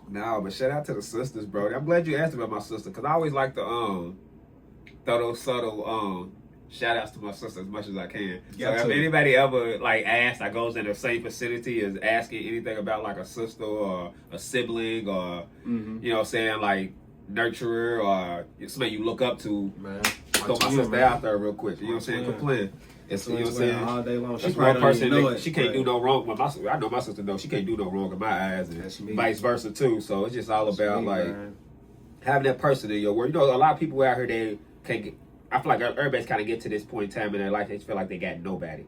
No, but shout out to the sisters, bro. I'm glad you asked about my sister, because I always like to throw those subtle shout outs to my sister as much as I can. So if anybody ever like asks, I goes in the same vicinity as asking anything about like a sister or a sibling or you know what I'm saying, like nurturer or somebody you look up to, man. Throw my sister out there real quick. You know what I'm saying? Complain. It's, you know what I'm saying? All day long. That's one person that she can't do no wrong. Well, I know my sister knows she can't do no wrong in my eyes, and vice versa too. So it's just all about like having that person in your world. You know, a lot of people out here, they can't get. I feel like everybody's kind of get to this point in time in their life, they feel like they got nobody.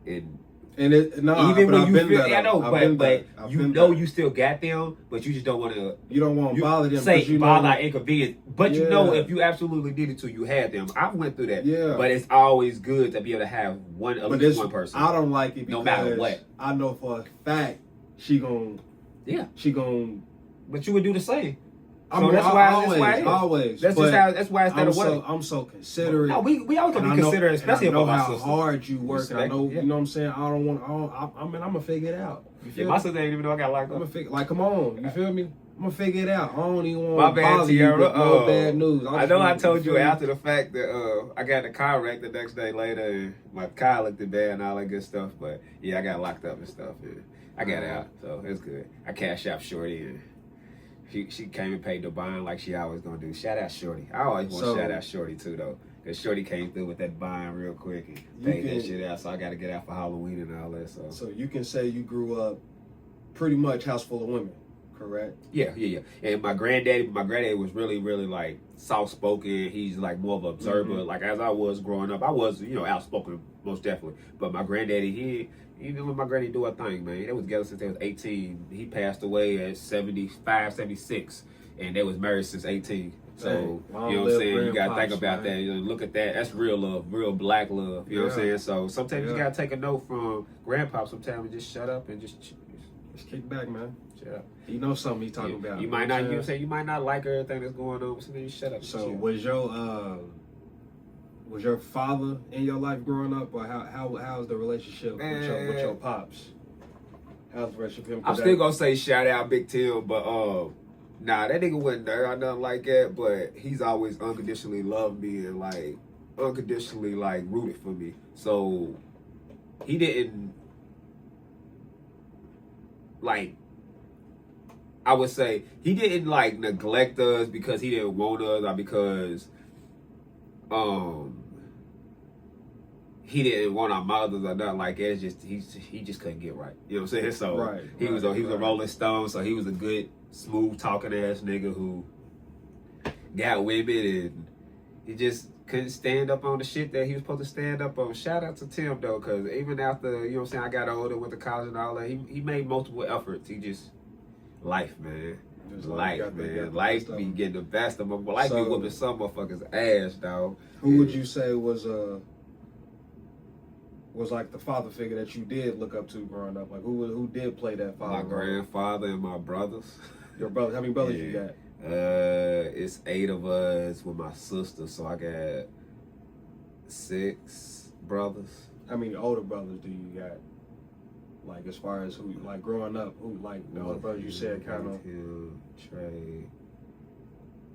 And it, no, even when you feel, I know, but you know you still got them, but you just don't want to. You don't want to bother them. Say bother, inconvenience, but you know if you absolutely needed to, you had them. I went through that. Yeah. But it's always good to be able to have at least one person. I don't like it because no matter what. I know for a fact she gon'. Yeah. She gon'. But you would do the same. I mean, that's why always. That's just how. That's why it's that way. I'm so considerate. No, we always gonna be considerate, especially about my sister. I know how hard you work, and I know you know what I'm saying. I don't want. I mean, I'm gonna figure it out. Yeah, my sister ain't even know I got locked up. I'm gonna figure. Like, come on, you feel me? I'm gonna figure it out. I don't even want to bother you with no bad news. I know I told you after the fact that I got in a car wreck the next day later, and my car looked bad and all that good stuff. But yeah, I got locked up and stuff, and I got out, so it's good. I cashed out Shorty and. She came and paid the bond like she always gonna do. Shout out Shorty. I always want to shout out Shorty too though, because Shorty came through with that bond real quick and paid that shit out. So I got to get out for Halloween and all that. So you can say you grew up pretty much house full of women, correct? Yeah. And my granddaddy was really like soft spoken. He's like more of an observer. Like as I was growing up, I was outspoken most definitely. But my granddaddy, even when my granny do her thing, man, they was together since they was 18. He passed away at 75, 76, and they was married since 18. So, you know what I'm saying? You got to think about that. You know, look at that. That's real love, real black love. You know what I'm saying? So sometimes you got to take a note from grandpa sometimes and just shut up and just kick back, man. Shut up. He knows something he's talking about. You might not, you know what I'm saying? You might not like everything that's going on, but sometimes you shut up. So was your father in your life growing up, or how's the relationship with your pops? How's the relationship? I'm still gonna say shout out Big Tim, but nah, that nigga wasn't there or nothing like that. But he's always unconditionally loved me and like unconditionally like rooted for me. So he didn't like. I would say he didn't like neglect us because he didn't want us or because he didn't want our mothers or nothing like that. It's just he just couldn't get right. You know what I'm saying? So he was a Rolling Stone, so he was a good, smooth talking ass nigga who got women, and he just couldn't stand up on the shit that he was supposed to stand up on. Shout out to Tim though, because even after, you know what I'm saying, I got older, went to college and all that, he made multiple efforts. He just life, man. Life be getting the best of them. Life be whooping some motherfuckers' ass, dog. Who would you say was like the father figure that you did look up to growing up? Like who did play that father? My grandfather and my brothers. Your brothers? How many brothers you got? It's 8 of us with my sister, so I got 6 brothers. How many older brothers do you got? Like as far as who, like growing up, who like the older brothers you said kind of Trey.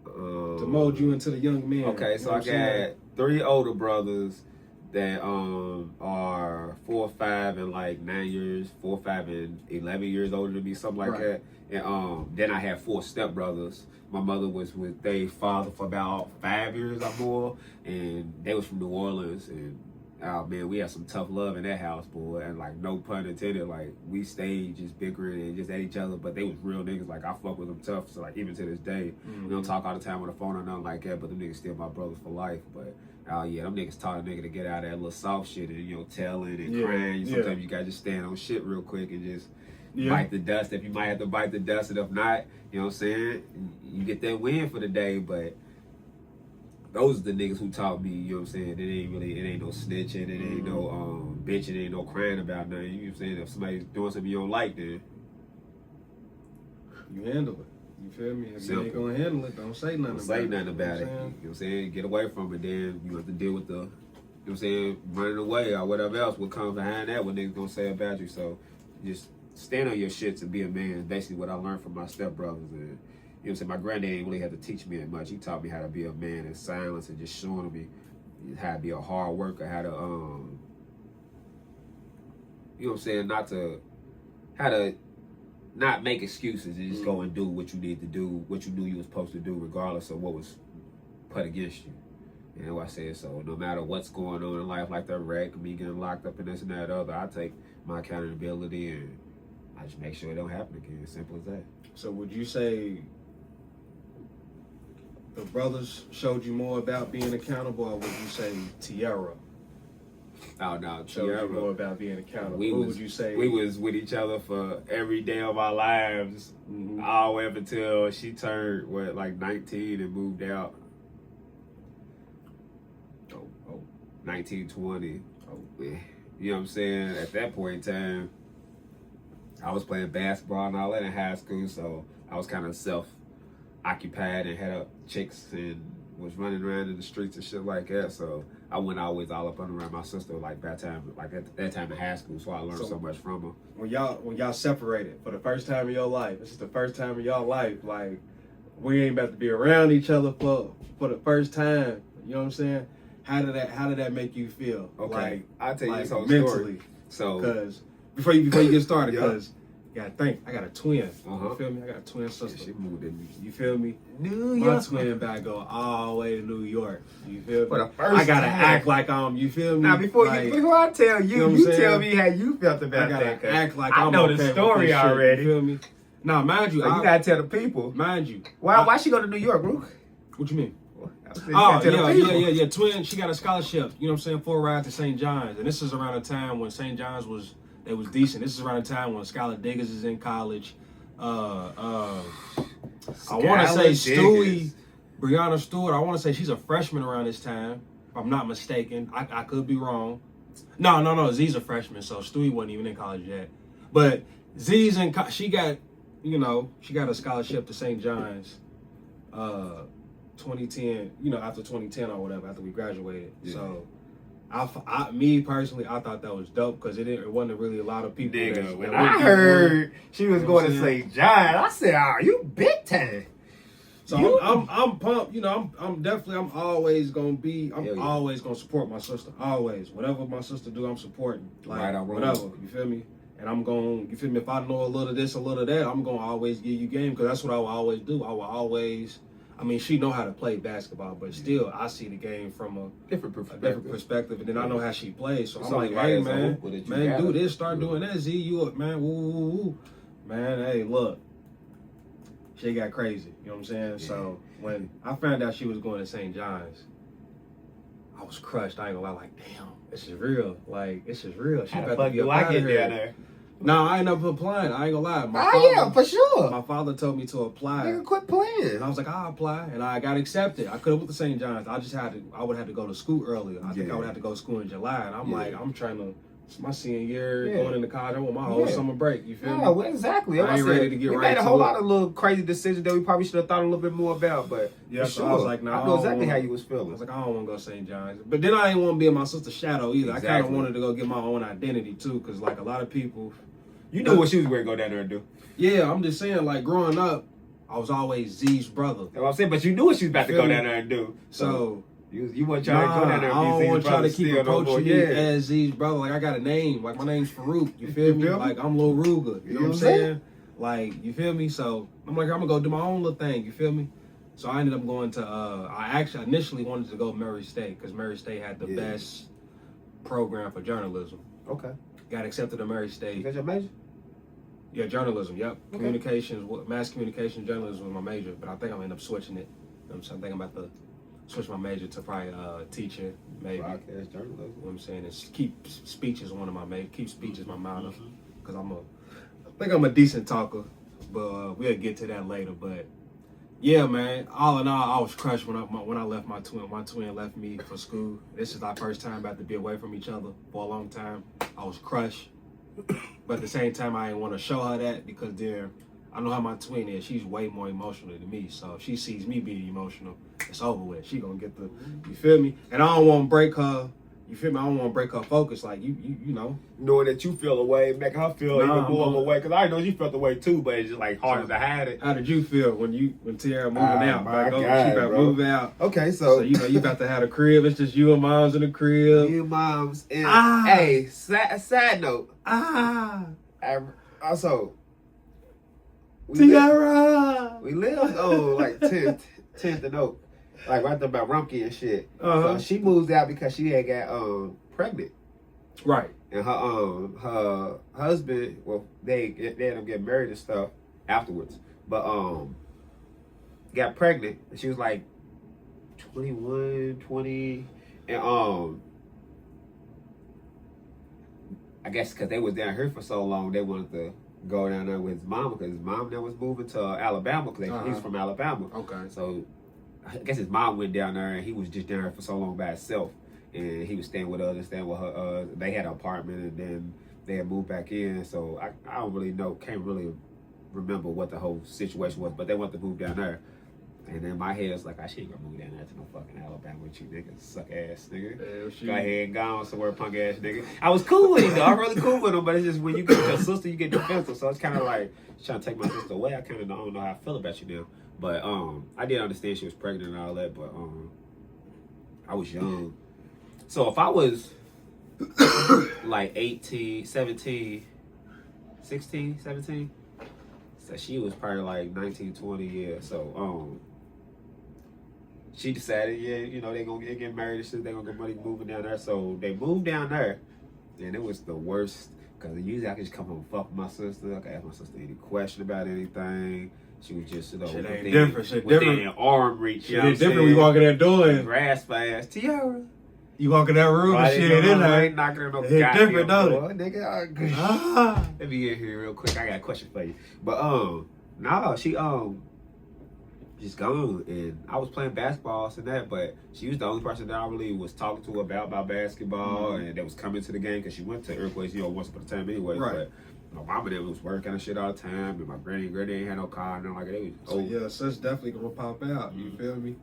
To mold you into the young man. Okay, so I got 3 older brothers that are 4, 5, and like 9 years, 4, 5, and 11 years older than me, something like that. And then I had 4 stepbrothers. My mother was with their father for about 5 years or more, and they was from New Orleans. And oh man, we had some tough love in that house, boy. And like, no pun intended, like we stayed just bickering and just at each other. But they was real niggas. Like I fuck with them tough. So like even to this day, we don't talk all the time on the phone or nothing like that. But them niggas still my brothers for life. But oh yeah, them niggas taught a nigga to get out of that little soft shit and telling and crying. Sometimes you gotta just stand on shit real quick and just bite the dust if you might have to bite the dust, and if not, you know what I'm saying, you get that win for the day. But those are the niggas who taught me, you know what I'm saying, it ain't no snitching, it ain't no bitching, it ain't no crying about nothing. You know what I'm saying? If somebody's doing something you don't like, then you handle it. You feel me? If you ain't gonna handle it, don't say nothing about it. You know what I'm saying? Get away from it. Then you have to deal with the, you know what I'm saying, running away or whatever else will come behind that, what niggas gonna say about you. So just stand on your shit to be a man is basically what I learned from my stepbrothers. And you know what I'm saying, my granddad didn't really have to teach me that much. He taught me how to be a man in silence and just showing me how to be a hard worker, how to you know what I'm saying, how to not make excuses and just go and do what you need to do, what you knew you were supposed to do, regardless of what was put against you. You know what I said? So no matter what's going on in life, like the wreck, me getting locked up and this and that other, I take my accountability and I just make sure it don't happen again. Simple as that. So would you say the brothers showed you more about being accountable, or would you say Tierra? Oh no, Showed you more about being accountable. Would you say? We was with each other for every day of our lives, all the way up until she turned like 19 and moved out. 19, 20. You know what I'm saying? At that point in time, I was playing basketball and all that in high school, so I was kind of self-occupied and had up chicks and was running around in the streets and shit like that. So I went always all up under my sister at that time in high school. So I learned so much from her. When y'all separated for the first time in your life, this is the first time in your life, like we ain't about to be around each other for the first time. You know what I'm saying? How did that make you feel? Okay, like, I'll tell you this whole mentally. story. So, because before you get started, because you gotta think, I got a twin. You feel me? I got a twin sister. Yeah, she moved in. You feel me? New My York. twin back go all the way to New York. You feel me? For the first I gotta time. act like I'm. You feel me? Now before I tell you, you know what you I'm tell saying? me how you felt about I gotta that. act like I I'm know okay the with story this shit, already. You feel me? Now, mind you, So you gotta tell the people. Mind you. Why she go to New York, bro? What you mean? Oh, yeah. Twin, she got a scholarship, you know what I'm saying, for a ride to St. John's. And this is around the time when St. John's was decent. This is around the time when Skylar Diggers is in college. I want to say Stewie, Brianna Stewart, I want to say she's a freshman around this time, if I'm not mistaken. I could be wrong. No, Z's a freshman, so Stewie wasn't even in college yet. But Z's she got a scholarship to St. John's 2010, after 2010 or whatever, after we graduated. Yeah. So, me personally, I thought that was dope because it wasn't really a lot of people. Nigga, when I heard she was going to St. John, I said, "Oh, you big time." So I'm pumped. I'm always gonna support my sister. Always, whatever my sister do, I'm supporting. Like right, whatever. You feel me? And I'm going. You feel me? If I know a little of this, a little of that, I'm gonna always give you game because that's what I will always do. I will always. I mean, she know how to play basketball, but still, I see the game from a different perspective, and then I know how she plays. So I'm like, hey, man, do this, start doing that. Z, you up, man? Woo. Man, hey, look, she got crazy. You know what I'm saying? Yeah. So when I found out she was going to St. John's, I was crushed. I ain't gonna lie, like, damn, this is real. Like, this is real. She about to be up out of here. No, I ain't never applying. I ain't gonna lie. Yeah, for sure. My father told me to apply. Nigga, quit playing. And I was like, I'll apply. And I got accepted. I could have went to St. John's. I would have to go to school earlier. I think I would have to go to school in July. And I'm like, I'm trying to, it's my senior year, going into college. I want my whole summer break. You feel me? Well, exactly. I ain't ready to get we right made a whole lot of little crazy decisions that we probably should have thought a little bit more about. But yeah, so I was like, I know exactly how you was feeling. I was like, I don't want to go to St. John's. But then I ain't want to be in my sister's shadow either. Exactly. I kind of wanted to go get my own identity too. Because like a lot of people... You knew what she was going to go down there and do. Yeah, I'm just saying, like, growing up, I was always Z's brother. That's what I'm saying, but you knew what she was about to go down there and do. So you weren't trying to go down there and be Z's brother. I don't want y'all to keep approaching me as Z's brother. Like, I got a name. Like, my name's Farouk. You feel me? Like, I'm Lil Ruga. You know what I'm saying? Like, you feel me? So, I'm like, I'm going to go do my own little thing. You feel me? So, I ended up going to, I actually initially wanted to go to Murray State because Murray State had the best program for journalism. Okay. Got accepted to Murray State. Is that your major? Yeah, journalism, yep. Okay. Communications, mass communication, journalism was my major, but I think I'm going to end up switching it. I'm thinking about to switch my major to probably teaching, maybe. Broadcast journalism. You know what I'm saying? It's keep speech is one of my major. Keep speech is my motto, because I think I'm a decent talker, but we'll get to that later. But yeah, man, all in all, I was crushed when I left my twin. My twin left me for school. This is our first time about to be away from each other for a long time. I was crushed. But at the same time, I didn't want to show her that because I know how my twin is. She's way more emotional than me. So if she sees me being emotional, it's over with. She gonna get you feel me? And I don't want to break her You feel me? I don't want to break her focus. Like you know. Knowing that you feel away, making her feel even more of a way. Because I know you felt the way too, but it's just like harder to hide it. How did you feel when Tiara moving out? My God, she about to move out. Okay, so you know you about to have a crib. It's just you and moms in the crib. You and moms. And hey, side note. Also, Tiara. We lived on like 10th and Oak. Like right there by Rumpke and shit. So she moved out because she had got pregnant. Right. And her husband, well, they ended up getting married and stuff afterwards. But got pregnant. And she was like 21, 20, and I guess because they was down here for so long, they wanted to go down there with his mom because his mom then was moving to Alabama because he's from Alabama. Okay. So I guess his mom went down there and he was just down there for so long by himself. And he was staying with us and staying with her. They had an apartment and then they had moved back in. So I don't really know, can't really remember what the whole situation was, but they wanted to move down there. And then my head was like, I shouldn't go move down there to no fucking Alabama with you niggas, suck ass nigga. Go ahead and go on somewhere, punk ass nigga. I was cool with him though, I'm really cool with him, but it's just when you get your sister, you get defensive. So it's kind of like trying to take my sister away. I kind of don't know how I feel about you now. But I did understand she was pregnant and all that, but I was young. So if I was like 18, 17, 16, 17, so she was probably like 19, 20, yeah. So she decided, yeah, you know, they gonna get married and shit, they gonna get money moving down there. So they moved down there, and it was the worst, because usually I could just come home and fuck with my sister. I could ask my sister any question about anything. She was just, you know, shit ain't different. Shit different. Within arm reach. Shit ain't different. We walking that door and grasp fast. Tiara. You walk in that room and shit in there. Ain't knocking on no goddamn different, door. Nigga, let me get here real quick. I got a question for you. But nah, she just gone, and I was playing basketball and that, but she was the only person that I really was talking to about basketball, and that was coming to the game because she went to RuqaViews, you know, once upon a time anyway. Right. But my mama then was working and shit all the time, and my granny ain't had no car, and like it was. So yeah, sis definitely gonna pop out. You feel me?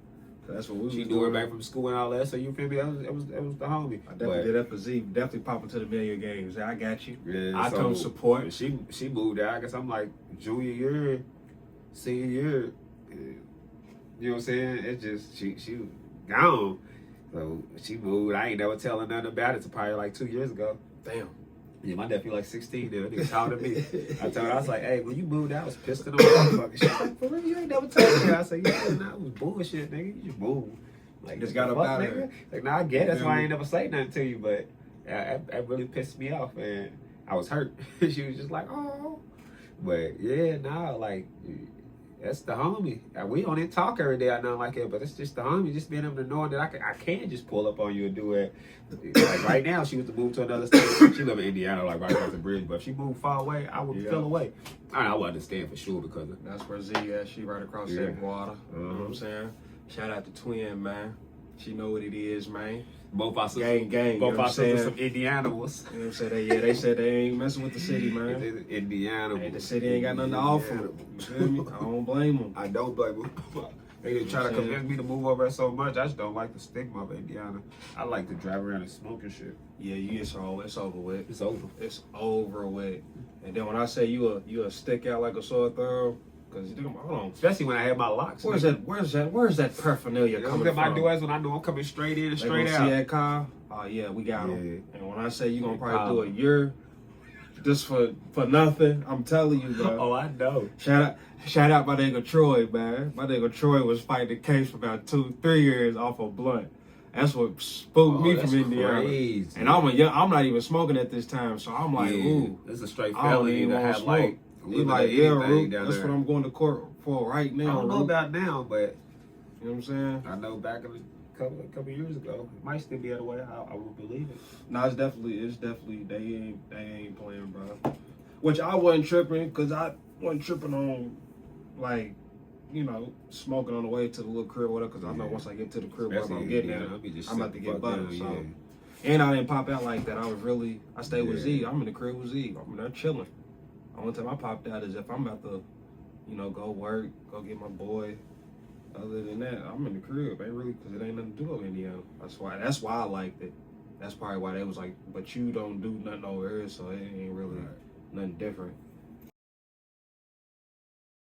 That's what we was She doing. knew her back from school and all that, so you feel me? It was the homie. I definitely did that for Z. Definitely popping to the million games. I got you. Yeah, I come support. She moved out. I guess I'm like junior year, senior year. You know what I'm saying? It's just she was gone. So she moved. I ain't never telling nothing about it till probably like 2 years ago. Damn. Yeah, my nephew like 16 now. Nigga taller than me. I told her, I was like, hey, when you moved out, I was pissed on motherfucker. She's like, for real, you ain't never told me. I said, yeah, that was bullshit, nigga. You just moved. Like, just got up out of there. Like, nah, I get it. That's why I ain't never say nothing to you, but that really pissed me off, and I was hurt. She was just like, oh. But yeah, nah, like, that's the homie. We don't even talk every day or nothing like that, but it's just the homie, just being able to know that I can just pull up on you and do it. Like right now, she was to move to another state. She live in Indiana, like right across the bridge. But if she moved far away, I would feel away. I would understand for sure because that's where Z at. She right across that water. You know what I'm saying? Shout out to Twin, man. She know what it is, man. Both our sisters, gang. Both our sisters some Indiana was. You know what I'm saying? They said they ain't messing with the city, man. Indiana. Hey, the city ain't got nothing to offer. You feel me? I don't blame them. I don't blame them. They just try to convince me to move over there so much. I just don't like the stigma of Indiana. I like to drive around and smoke and shit. Yeah, it's over with. It's over. It's over with. And then when I say you a stick out like a sore thumb, because hold on. Especially when I have my locks. Where's that paraphernalia coming from? My doors when I know I'm coming straight in and straight out. See that car? Oh yeah, we got them. And when I say you gonna probably do a year just for nothing, I'm telling you, bro. Oh, I know. Shout out my nigga Troy, man. My nigga Troy was fighting the case for about 2-3 years off of blunt. That's what spooked me from Indiana. Crazy. And I'm not even smoking at this time, so I'm like, ooh. It's a straight felony to have like. He's like, yeah, Ruq, that's what I'm going to court for right now. I don't know about now, but you know what I'm saying? I know back a couple years ago, it might still be the way. I would believe it. No, it's definitely they ain't playing, bro. Which I wasn't tripping because I wasn't tripping on like, you know, smoking on the way to the little crib or whatever. Because I know once I get to the crib, wherever I'm getting at, I'm about to get buttered. So, and I didn't pop out like that. I stayed with Z. I'm in the crib with Z. I'm in there chilling. The only time I popped out is if I'm about to, you know, go work, go get my boy. Other than that, I'm in the crib. Ain't really, because it ain't nothing to do with Indiana. That's why I liked it. that's probably why they was like, but you don't do nothing over here, so it ain't really nothing different.